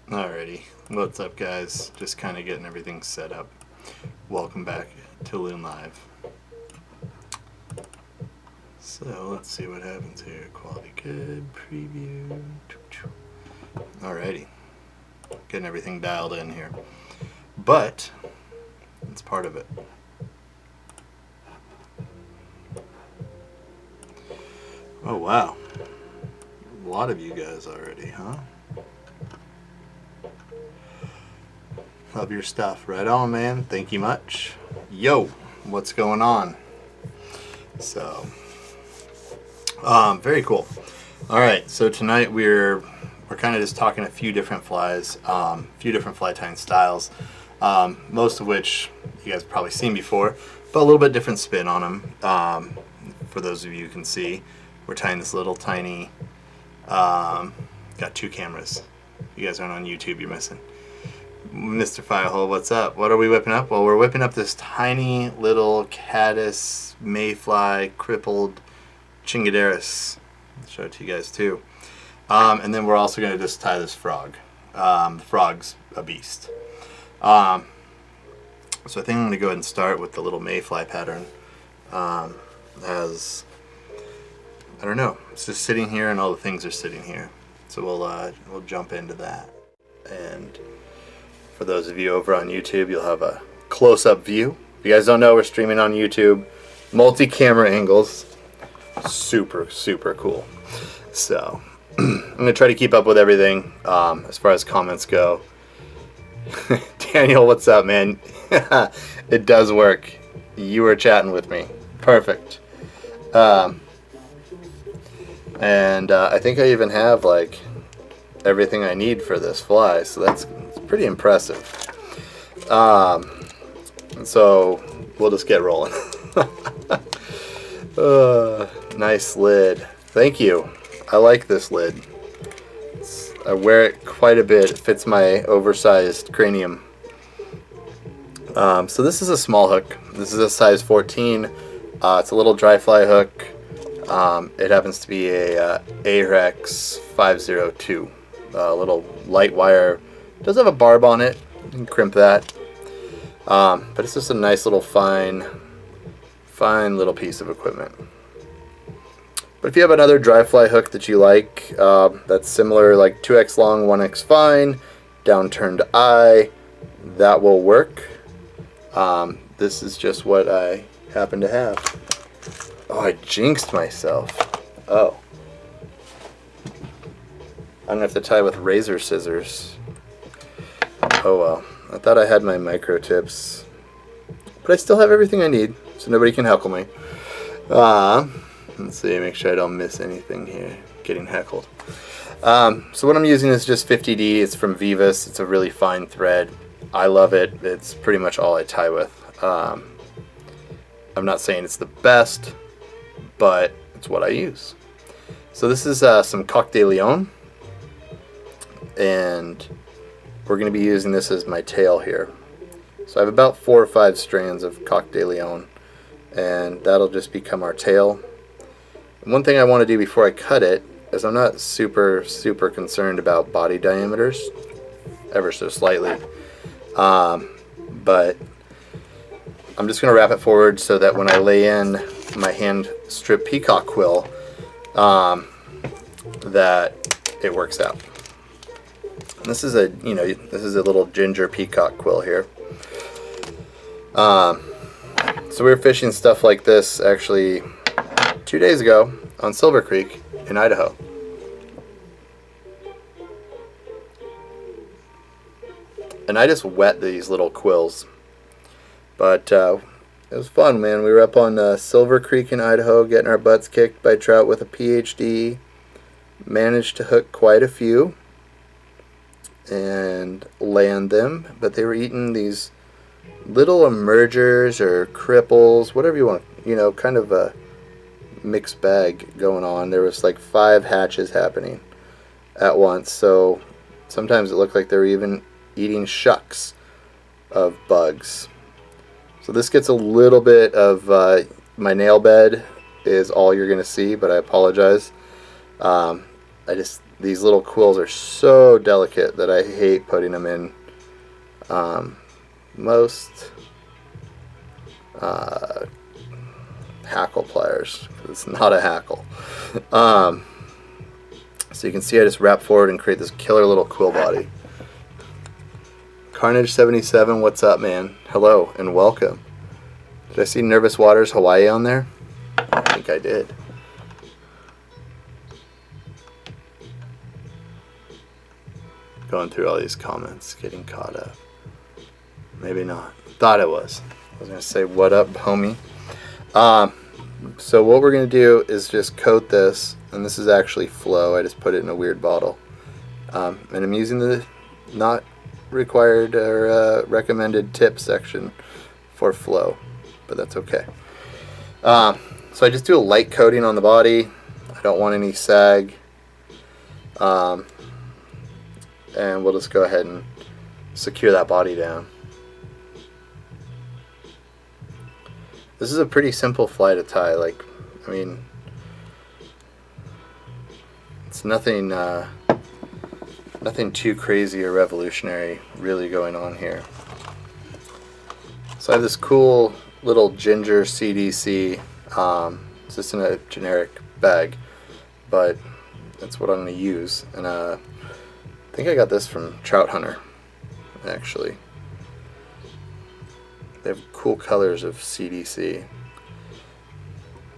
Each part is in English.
Alrighty, what's up guys? Just kind of getting everything set up. Welcome back to Loon Live. So let's see what happens here. Quality good, preview. Alrighty, getting everything dialed in here. But it's part of it. Oh wow, a lot of you guys already, huh? Love your stuff. Right on, man. Thank you much. Yo, what's going on? So, very cool. All right, so tonight we're kind of just talking a few different flies, a few different fly tying styles, most of which you guys have probably seen before, but a little bit different spin on them. For those of you who can see, we're tying this little tiny, got two cameras. You guys aren't on YouTube, you're missing. Mr. Firehole, what's up? What are we whipping up? Well, we're whipping up this tiny little caddis, mayfly, crippled chingaderas. I'll show it to you guys too. And then we're also going to just tie this frog. The frog's a beast. So I think I'm going to go ahead and start with the little mayfly pattern. As I don't know, it's just sitting here and all the things are sitting here. So we'll jump into that. And for those of you over on YouTube, you'll have a close-up view. If you guys don't know, we're streaming on YouTube. Multi-camera angles. Super, super cool. So, I'm going to try to keep up with everything as far as comments go. Daniel, what's up, man? It does work. You were chatting with me. Perfect. And I think I even have, like, everything I need for this fly, so that's pretty impressive. So we'll just get rolling. Nice lid. Thank you. I like this lid. I wear it quite a bit. It fits my oversized cranium. So this is a small hook. This is a size 14. It's a little dry fly hook. It happens to be a Ahrex 502. A little light wire. It does have a barb on it. You can crimp that. But it's just a nice little fine little piece of equipment. But if you have another dry fly hook that you like, that's similar, like 2x long, 1x fine, downturned eye, that will work. This is just what I happen to have. Oh, I jinxed myself. Oh. I'm going to have to tie with razor scissors. Oh well. I thought I had my micro tips. But I still have everything I need, so nobody can heckle me. Let's see, make sure I don't miss anything here. Getting heckled. So what I'm using is just 50D. It's from Vivas. It's a really fine thread. I love it. It's pretty much all I tie with. I'm not saying it's the best, but it's what I use. So this is some Coq de Leon. And we're going to be using this as my tail here. So I have about 4 or 5 strands of Coq de Leon, and that'll just become our tail. And one thing I want to do before I cut it is I'm not super concerned about body diameters, ever so slightly, but I'm just going to wrap it forward so that when I lay in my hand strip peacock quill, that it works out. This is a, this is a little ginger peacock quill here. So we were fishing stuff like this actually 2 days ago on Silver Creek in Idaho. And I just wet these little quills. But it was fun, man. We were up on Silver Creek in Idaho getting our butts kicked by trout with a PhD. Managed to hook quite a few and land them, but they were eating these little emergers or cripples, whatever you want, kind of a mixed bag going on. There was like 5 hatches happening at once, so sometimes it looked like they were even eating shucks of bugs. So this gets a little bit of my nail bed is all you're gonna see, but I apologize. these little quills are so delicate that I hate putting them in most hackle pliers. It's not a hackle. So you can see I just wrap forward and create this killer little quill body. Carnage77, what's up, man? Hello and welcome. Did I see Nervous Waters Hawaii on there? I think I did. Going through all these comments, getting caught up. Maybe not. Thought it was. I was going to say, what up, homie? So what we're going to do is just coat this, and this is actually Flow. I just put it in a weird bottle. And I'm using the not required or recommended tip section for Flow, but that's okay. So I just do a light coating on the body. I don't want any sag. And we'll just go ahead and secure that body down. This is a pretty simple fly to tie. Like, I mean, it's nothing nothing too crazy or revolutionary really going on here. So I have this cool little ginger CDC. It's just in a generic bag, but that's what I'm going to use. And I think I got this from Trout Hunter, actually. They have cool colors of CDC.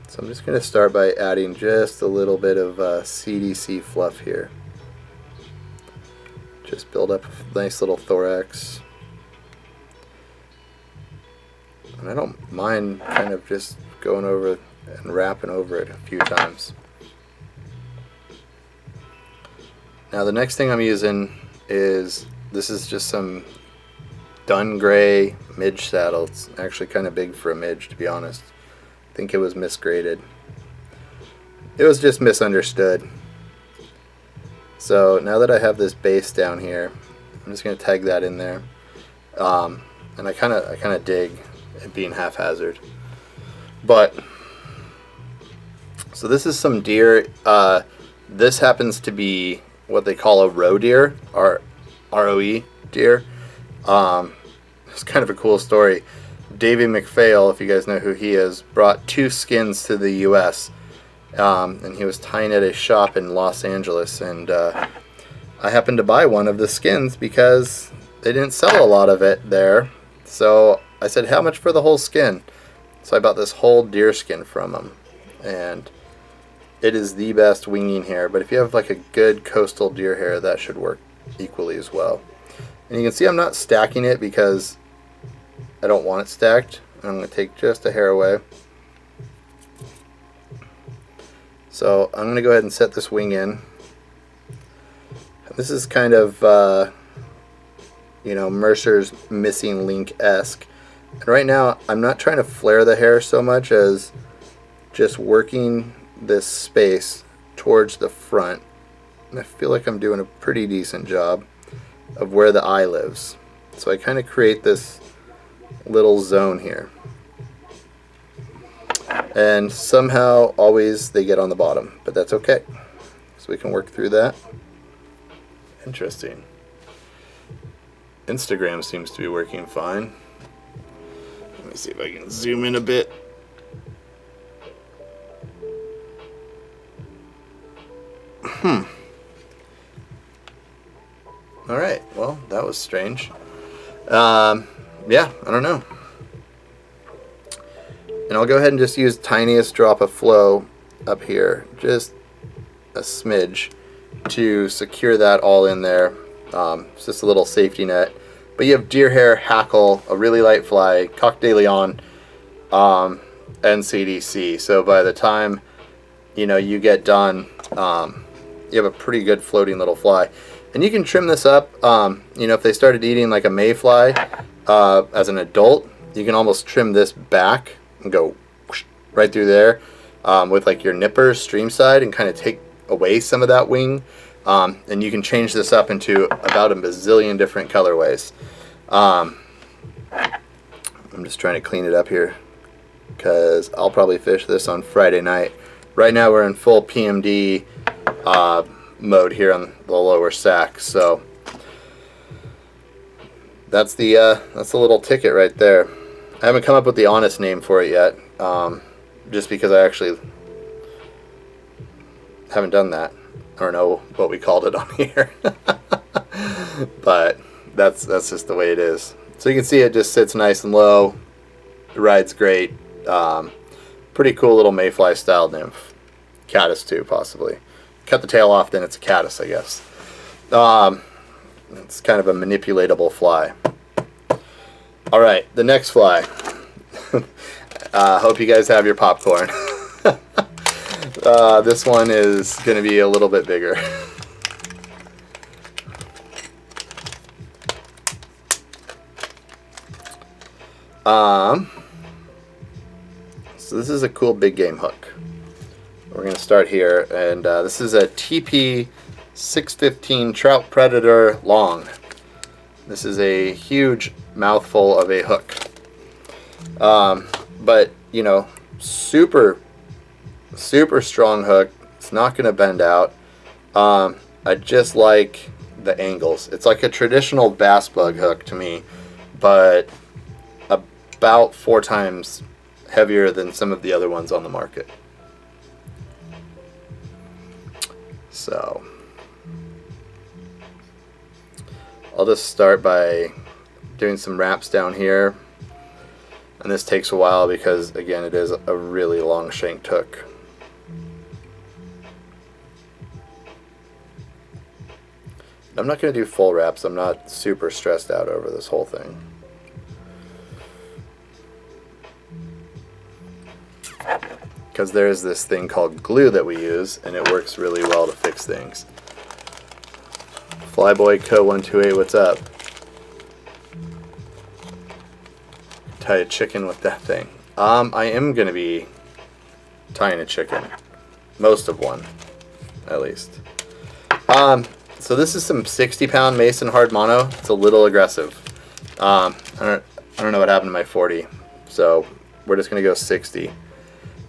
So I'm just going to start by adding just a little bit of CDC fluff here. Just build up a nice little thorax. And I don't mind kind of just going over and wrapping over it a few times. Now the next thing I'm using is, this is just some Dun Gray midge saddle. It's actually kind of big for a midge, to be honest. I think it was misgraded. It was just misunderstood. So now that I have this base down here, I'm just going to tag that in there. And I kind of dig it being haphazard. But so this is some deer. This happens to be what they call a roe deer, or ROE deer. It's kind of a cool story. Davey McPhail, if you guys know who he is, brought 2 skins to the U.S. And he was tying at a shop in Los Angeles, and I happened to buy one of the skins because they didn't sell a lot of it there. So I said, how much for the whole skin? So I bought this whole deer skin from him, and it is the best winging hair. But if you have like a good coastal deer hair, that should work equally as well. And you can see I'm not stacking it because I don't want it stacked. I'm going to take just a hair away. So I'm going to go ahead and set this wing in. This is kind of, you know, Mercer's Missing Link-esque. And right now I'm not trying to flare the hair so much as just working this space towards the front. And I feel like I'm doing a pretty decent job of where the eye lives. So I kind of create this little zone here. And somehow always they get on the bottom, but that's okay. So we can work through that. Interesting. Instagram seems to be working fine. Let me see if I can zoom in a bit. Alright, well, that was strange. Yeah, I don't know. And I'll go ahead and just use tiniest drop of Flow up here, just a smidge, to secure that all in there. It's just a little safety net. But you have deer hair, hackle, a really light fly, Coq de Leon, and CDC. So by the time, you know, you get done, you have a pretty good floating little fly. And you can trim this up. You know, if they started eating like a mayfly as an adult, you can almost trim this back and go whoosh, right through there with like your nippers stream side and kind of take away some of that wing. And you can change this up into about a bazillion different colorways. I'm just trying to clean it up here because I'll probably fish this on Friday night. Right now we're in full PMD mode here on the lower sack. So that's the little ticket right there. I haven't come up with the honest name for it yet, just because I actually haven't done that. I don't know what we called it on here, but that's just the way it is. So you can see it just sits nice and low. It rides great. Pretty cool little mayfly style nymph. Caddis too, possibly. Cut the tail off, then it's a caddis, I guess. It's kind of a manipulatable fly. All right, the next fly. Hope you guys have your popcorn. This one is going to be a little bit bigger. So this is a cool big game hook. We're going to start here, and this is a TP 615 Trout Predator Long. This is a huge mouthful of a hook, but you know, super strong hook. It's not going to bend out. I just like the angles. It's like a traditional bass bug hook to me, but about 4 times heavier than some of the other ones on the market. So I'll just start by doing some wraps down here, and this takes a while because again it is a really long shanked hook. I'm not going to do full wraps. I'm not super stressed out over this whole thing. Because there is this thing called glue that we use, and it works really well to fix things. Flyboy Co 128, what's up? Tie a chicken with that thing. I am going to be tying a chicken. Most of one, at least. So this is some 60-pound Mason hard mono. It's a little aggressive. I don't know what happened to my 40, so we're just going to go 60.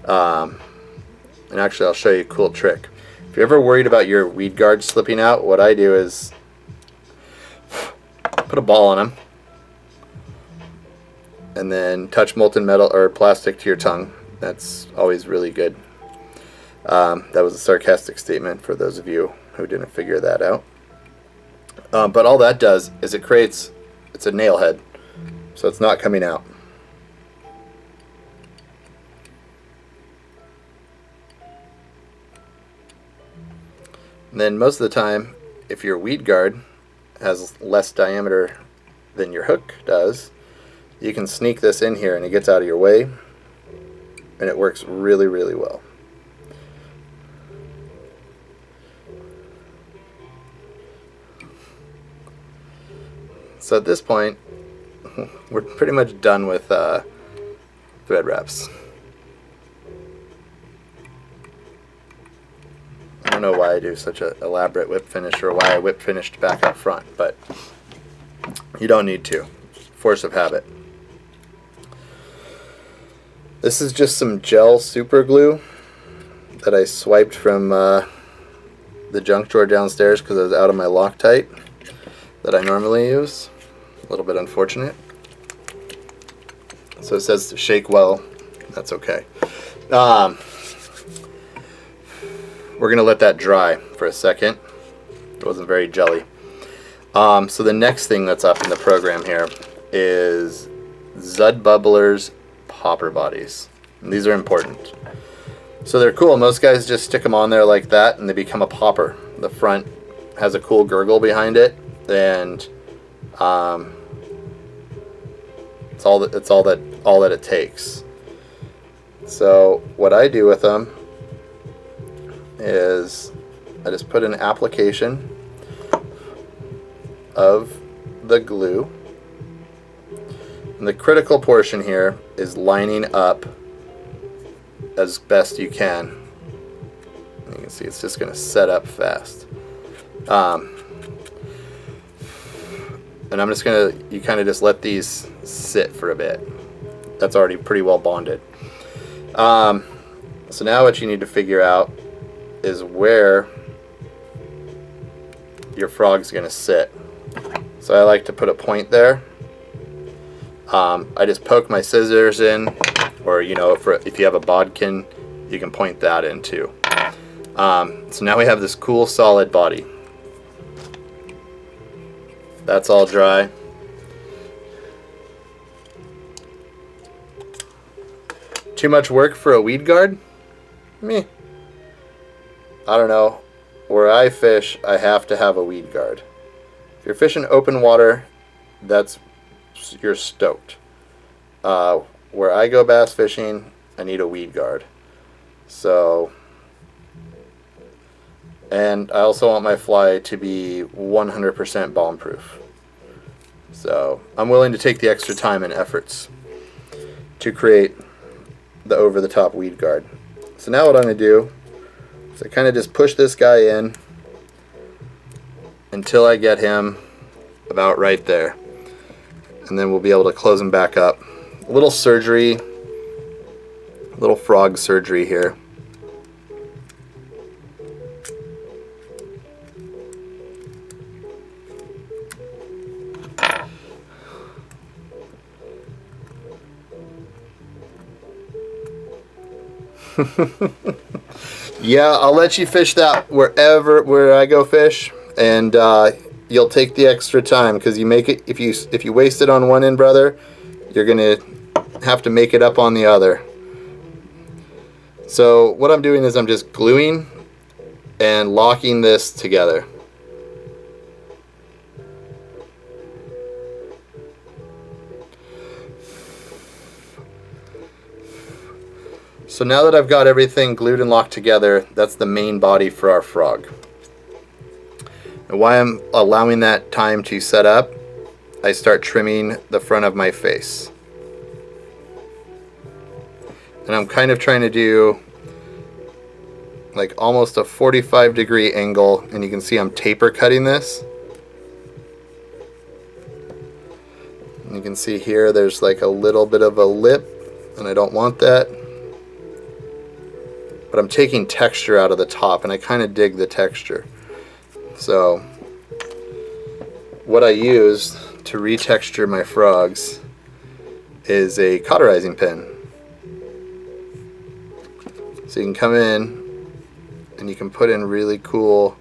And actually I'll show you a cool trick. If you're ever worried about your weed guard slipping out, what I do is put a ball on them and then touch molten metal or plastic to your tongue. That's always really good. That was a sarcastic statement for those of you who didn't figure that out. But all that does is it's a nail head, so it's not coming out. And then most of the time, if your weed guard has less diameter than your hook does, you can sneak this in here and it gets out of your way, and it works really, really well. So at this point, we're pretty much done with thread wraps. I don't know why I do such an elaborate whip finish, or why I whip finished back up front, but you don't need to. Force of habit. This is just some gel super glue that I swiped from the junk drawer downstairs because I was out of my Loctite that I normally use. A little bit unfortunate. So it says to shake well. That's okay. We're going to let that dry for a second. It wasn't very jelly. So the next thing that's up in the program here is Zud Bubbler's popper bodies. And these are important. So they're cool. Most guys just stick them on there like that and they become a popper. The front has a cool gurgle behind it, and it's all that it takes. So what I do with them is I just put an application of the glue, and the critical portion here is lining up as best you can. You can see it's just going to set up fast. And I'm just going to, you kind of just let these sit for a bit. That's already pretty well bonded. So now what you need to figure out is where your frog's going to sit. So I like to put a point there. I just poke my scissors in, or you know, if you have a bodkin, you can point that in too. So now we have this cool solid body. That's all dry. Too much work for a weed guard? Meh. I don't know. Where I fish, I have to have a weed guard. If you're fishing open water, you're stoked. Where I go bass fishing, I need a weed guard. So, and I also want my fly to be 100% bomb proof. So I'm willing to take the extra time and efforts to create the over-the-top weed guard. So now what I'm going to do is I kind of just push this guy in until I get him about right there, and then we'll be able to close him back up. A little surgery, a little frog surgery here. Yeah, I'll let you fish that where I go fish, and you'll take the extra time, because you make it, if you waste it on one end, brother, you're gonna have to make it up on the other. So what I'm doing is I'm just gluing and locking this together. So now that I've got everything glued and locked together, that's the main body for our frog. And why I'm allowing that time to set up, I start trimming the front of my face. And I'm kind of trying to do like almost a 45-degree angle, and you can see I'm taper cutting this. And you can see here there's like a little bit of a lip, and I don't want that. But I'm taking texture out of the top, and I kind of dig the texture. So what I use to retexture my frogs is a cauterizing pen. So you can come in and you can put in really cool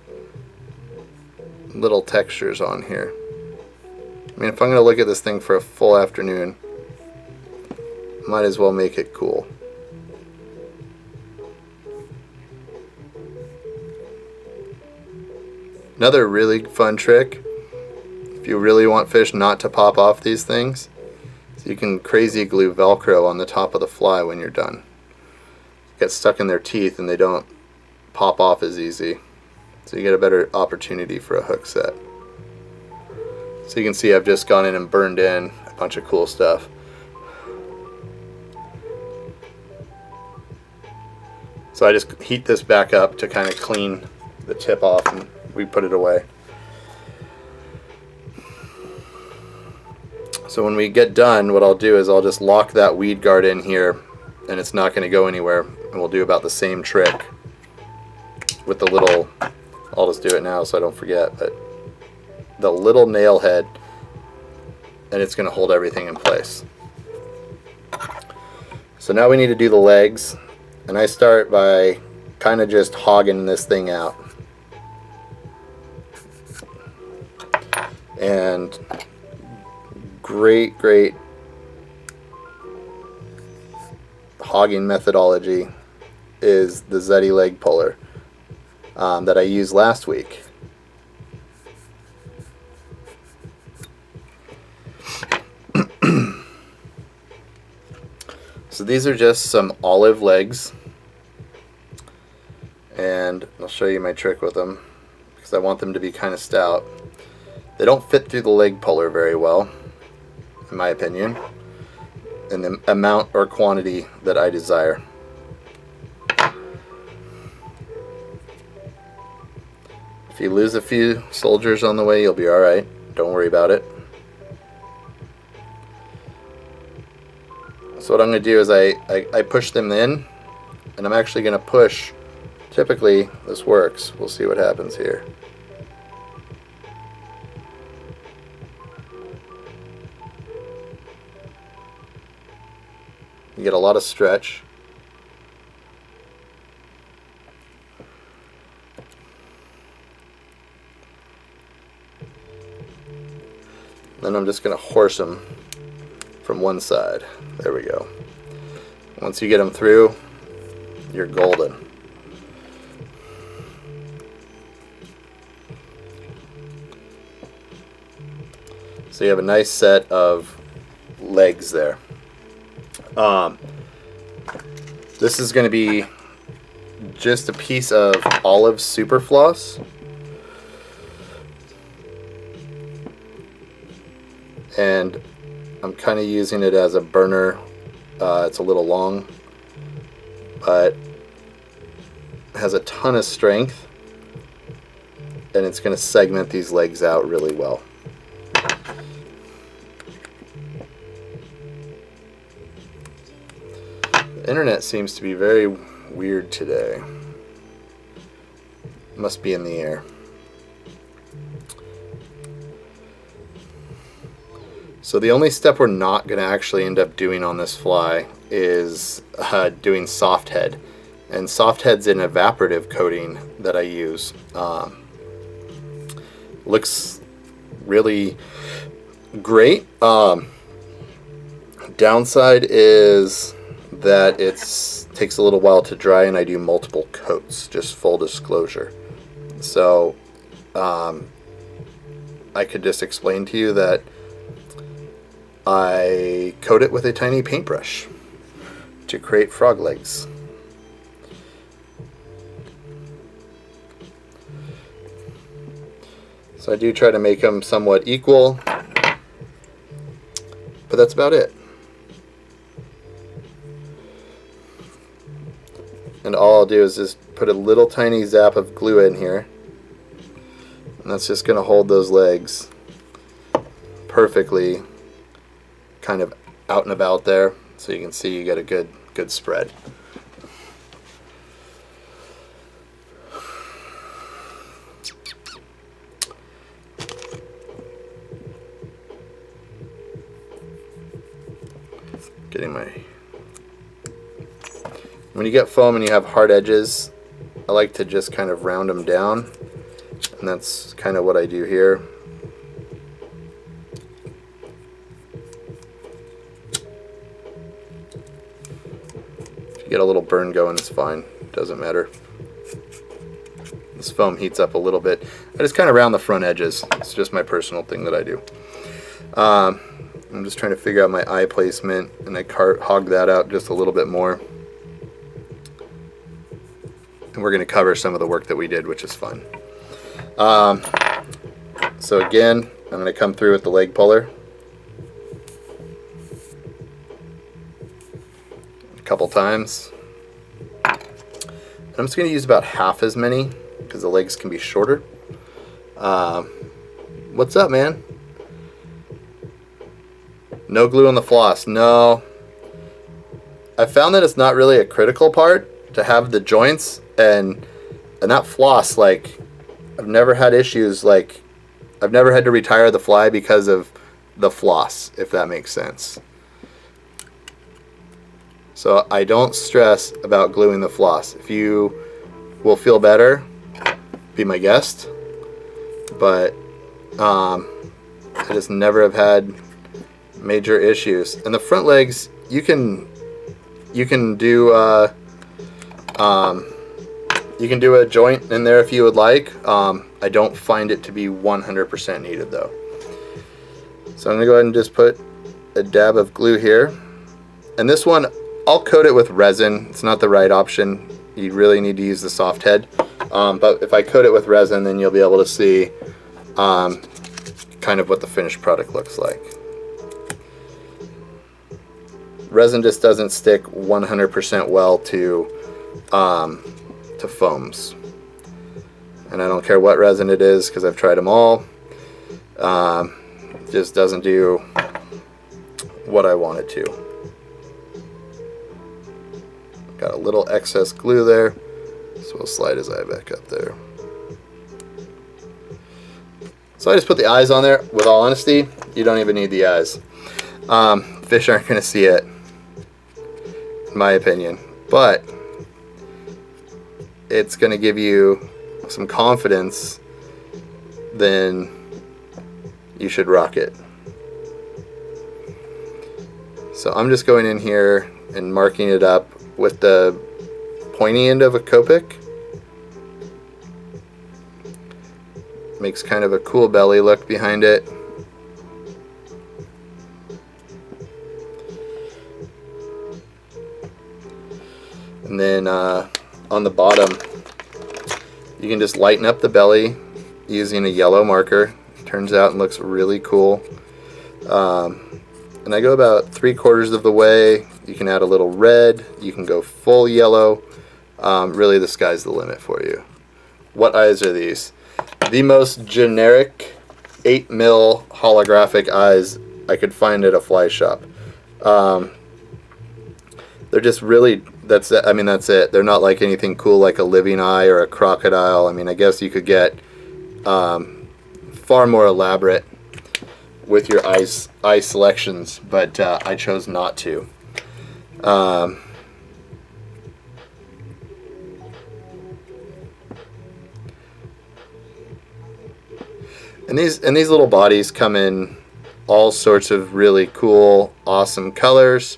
little textures on here. I mean, if I'm going to look at this thing for a full afternoon, might as well make it cool. Another really fun trick, if you really want fish not to pop off these things, so you can crazy glue Velcro on the top of the fly when you're done. Get stuck in their teeth and they don't pop off as easy, so you get a better opportunity for a hook set. So you can see I've just gone in and burned in a bunch of cool stuff. So I just heat this back up to kind of clean the tip off, and we put it away. So when we get done, what I'll do is I'll just lock that weed guard in here, and it's not going to go anywhere, and we'll do about the same trick with the little, I'll just do it now so I don't forget, but the little nail head, and it's going to hold everything in place. So now we need to do the legs, and I start by kind of just hogging this thing out. And great hogging methodology is the Zeddy leg puller that I used last week. So these are just some olive legs, and I'll show you my trick with them because I want them to be kind of stout. They don't fit through the leg puller very well, in my opinion, in the amount or quantity that I desire. If you lose a few soldiers on the way, you'll be alright. Don't worry about it. So what I'm going to do is I push them in, and I'm actually going to push, typically this works, we'll see what happens here. You get a lot of stretch. Then I'm just going to horse them from one side. There we go. Once you get them through, you're golden. So you have a nice set of legs there. This is going to be just a piece of olive super floss. And I'm kind of using it as a burner. It's a little long, but has a ton of strength, and it's going to segment these legs out really well. The internet seems to be very weird today. Must be in the air. So the only step we're not going to actually end up doing on this fly is doing soft head. And soft head's an evaporative coating that I use. Looks really great. Downside is that it takes a little while to dry, and I do multiple coats, just full disclosure. So I could just explain to you that I coat it with a tiny paintbrush to create frog legs. So I do try to make them somewhat equal, but that's about it. And all I'll do is just put a little tiny zap of glue in here, and that's just going to hold those legs perfectly kind of out and about there, so you can see you get a good spread. When you get foam and you have hard edges, I like to just kind of round them down, and that's kind of what I do here. If you get a little burn going, it's fine, it doesn't matter. This foam heats up a little bit. I just kind of round the front edges. It's just my personal thing that I do. I'm just trying to figure out my eye placement, and I hog that out just a little bit more. And we're going to cover some of the work that we did, which is fun. So again, I'm going to come through with the leg puller a couple times. And I'm just going to use about half as many because the legs can be shorter. What's up, man? No glue on the floss. No. I found that it's not really a critical part to have the joints, and that floss, like, I've never had issues, like, I've never had to retire the fly because of the floss, if that makes sense. So I don't stress about gluing the floss. If you will feel better, be my guest. But I just never have had major issues. And the front legs, you can do a joint in there if you would like. I don't find it to be 100% needed though. So I'm gonna go ahead and just put a dab of glue here. And this one, I'll coat it with resin. It's not the right option. You really need to use the soft head. But if I coat it with resin, then you'll be able to see kind of what the finished product looks like. Resin just doesn't stick 100% well to foams. And I don't care what resin it is because I've tried them all. It just doesn't do what I want it to. Got a little excess glue there, so we'll slide his eye back up there. So I just put the eyes on there. With all honesty, you don't even need the eyes. Fish aren't going to see it. in my opinion, but it's going to give you some confidence, then you should rock it. So I'm just going in here and marking it up with the pointy end of a Copic. Makes kind of a cool belly look behind it. And then on the bottom, you can just lighten up the belly using a yellow marker. Turns out and looks really cool. And I go about 3/4 of the way. You can add a little red. You can go full yellow. Really, the sky's the limit for you. What eyes are these? The most generic 8mm holographic eyes I could find at a fly shop. They're just really, that's it. I mean, that's it. They're not like anything cool like a living eye or a crocodile. I mean, I guess you could get far more elaborate with your eye selections, but I chose not to. And these little bodies come in all sorts of really cool, awesome colors,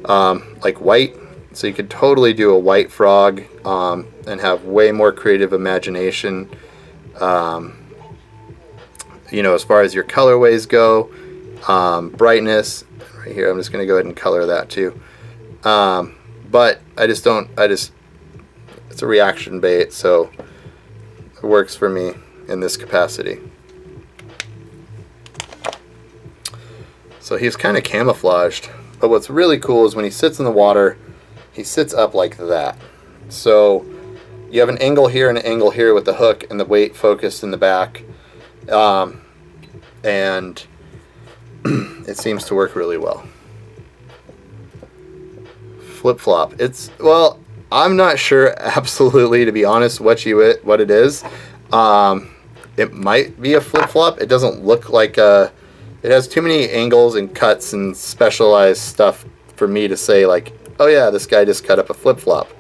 like white. So you could totally do a white frog and have way more creative imagination. You know, as far as your colorways go, brightness. Right here, I'm just going to go ahead and color that too. But it's a reaction bait, so it works for me in this capacity. So he's kind of camouflaged, but what's really cool is when he sits in the water, he sits up like that. So you have an angle here and an angle here with the hook and the weight focused in the back, and it seems to work really well. Flip-flop. It's, well, I'm not sure absolutely, to be honest, what it is. It might be a flip-flop. It doesn't look like a... It has too many angles and cuts and specialized stuff for me to say, like, oh yeah, this guy just cut up a flip-flop.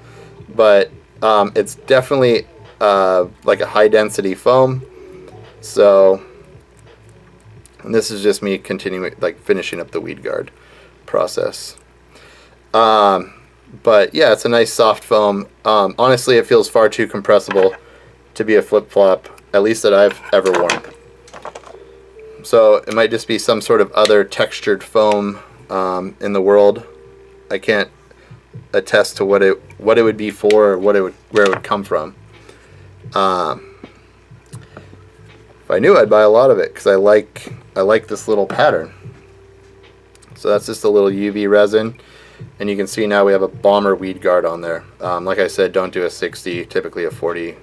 But it's definitely like a high-density foam. So, and this is just me continuing, like, finishing up the weed guard process. But yeah, it's a nice soft foam. Honestly, it feels far too compressible to be a flip-flop, at least that I've ever worn. So it might just be some sort of other textured foam in the world. I can't attest to what it would be for, or where it would come from. If I knew, I'd buy a lot of it because I like this little pattern. So that's just a little UV resin, and you can see now we have a bomber weed guard on there. Like I said, don't do a 60, typically a 40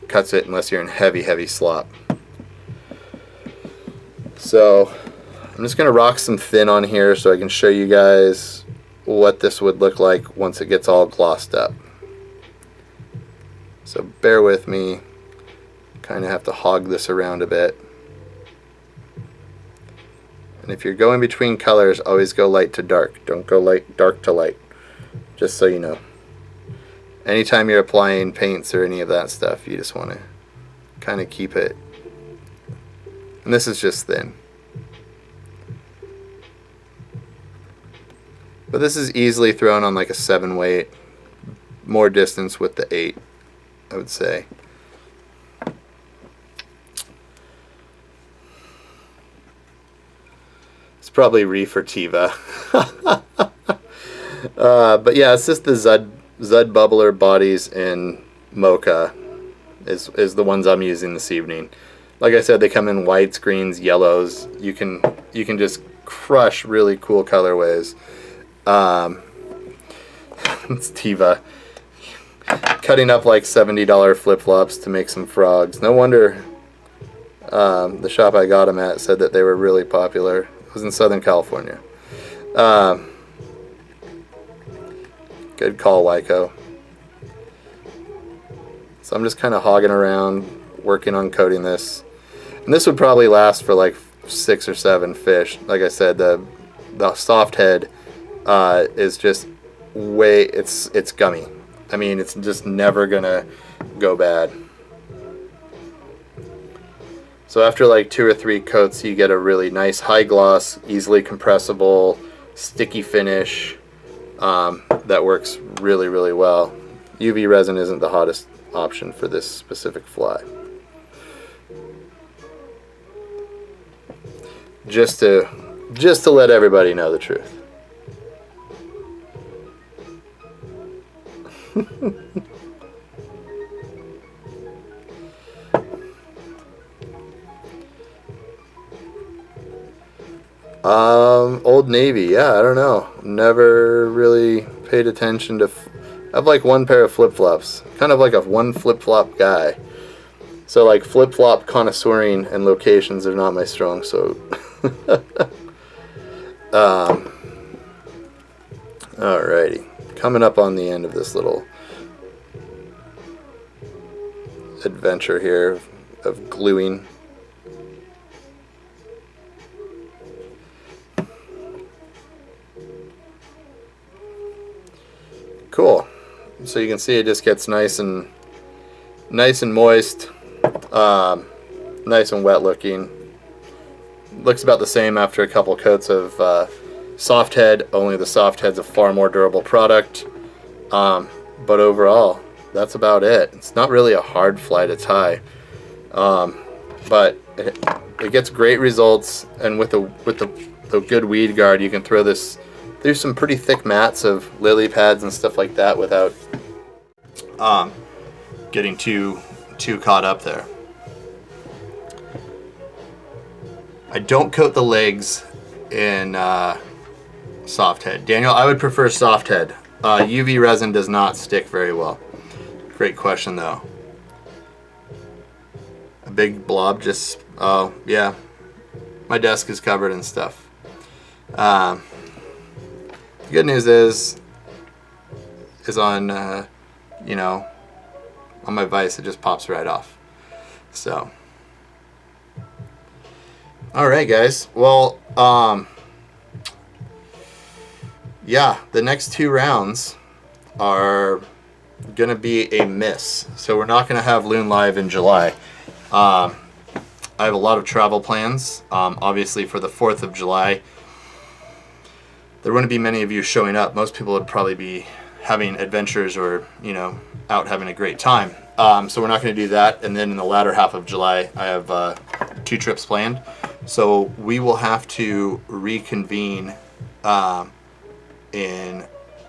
cuts it unless you're in heavy slop. So I'm just going to rock some thin on here so I can show you guys what this would look like once it gets all glossed up. So bear with me, kind of have to hog this around a bit. And if you're going between colors, always go light to dark. Don't go dark to light, just so you know. Anytime you're applying paints or any of that stuff, you just want to kind of keep it. And this is just thin. But this is easily thrown on like a 7 weight. More distance with the 8, I would say. It's probably Reef or Tiva. But yeah, it's just the Zud Bubbler bodies in Mocha is the ones I'm using this evening. Like I said, they come in whites, greens, yellows. You can just crush really cool colorways. It's Tiva. Cutting up like $70 flip-flops to make some frogs. No wonder the shop I got them at said that they were really popular. It was in Southern California. Good call, Wyco. So I'm just kind of hogging around, working on coating this. And this would probably last for like 6 or 7 fish. Like I said, the soft head is just it's gummy. I mean, it's just never gonna go bad. So after like 2 or 3 coats, you get a really nice high gloss, easily compressible, sticky finish that works really, really well. UV resin isn't the hottest option for this specific fly. Just to let everybody know the truth. Old Navy, yeah, I don't know. Never really paid attention to. I have like one pair of flip-flops, kind of like a one flip-flop guy. So like flip-flop connoisseuring and locations are not my strong suit. Alrighty, coming up on the end of this little adventure here of gluing. Cool. So you can see it just gets nice and moist, nice and wet looking. Looks about the same after a couple coats of soft head, only the soft head's a far more durable product. But overall, that's about it. It's not really a hard fly to tie, but it gets great results, and with the good weed guard, you can throw this through some pretty thick mats of lily pads and stuff like that without getting too caught up there. I don't coat the legs in soft head. Daniel, I would prefer soft head. UV resin does not stick very well. Great question though. A big blob just, oh yeah, my desk is covered in stuff. The good news is on, you know, on my vise, it just pops right off. So, all right, guys. Well, yeah, the next 2 rounds are gonna be a miss. So we're not gonna have Loon live in July. I have a lot of travel plans. Obviously, for the 4th of July. There wouldn't be many of you showing up. Most people would probably be having adventures or, you know, out having a great time. So we're not going to do that. And then in the latter half of July, I have 2 trips planned. So we will have to reconvene in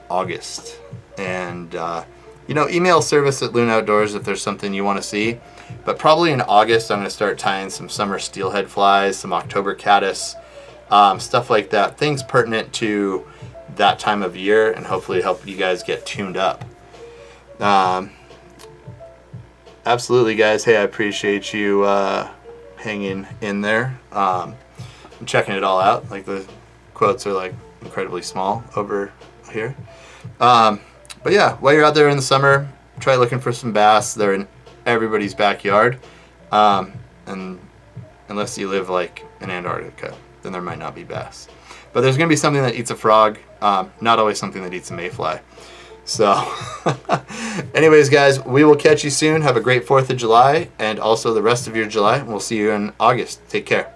August. And, you know, email service at Loon Outdoors if there's something you want to see. But probably in August, I'm going to start tying some summer steelhead flies, some October caddis, stuff like that, things pertinent to that time of year, and hopefully help you guys get tuned up. Absolutely, guys. Hey, I appreciate you hanging in there and checking it all out. Like, the quotes are like incredibly small over here. But yeah, while you're out there in the summer, try looking for some bass. They're in everybody's backyard, and unless you live like in Antarctica, then there might not be bass. But there's going to be something that eats a frog, not always something that eats a mayfly. So, anyways, guys, we will catch you soon. Have a great 4th of July and also the rest of your July. We'll see you in August. Take care.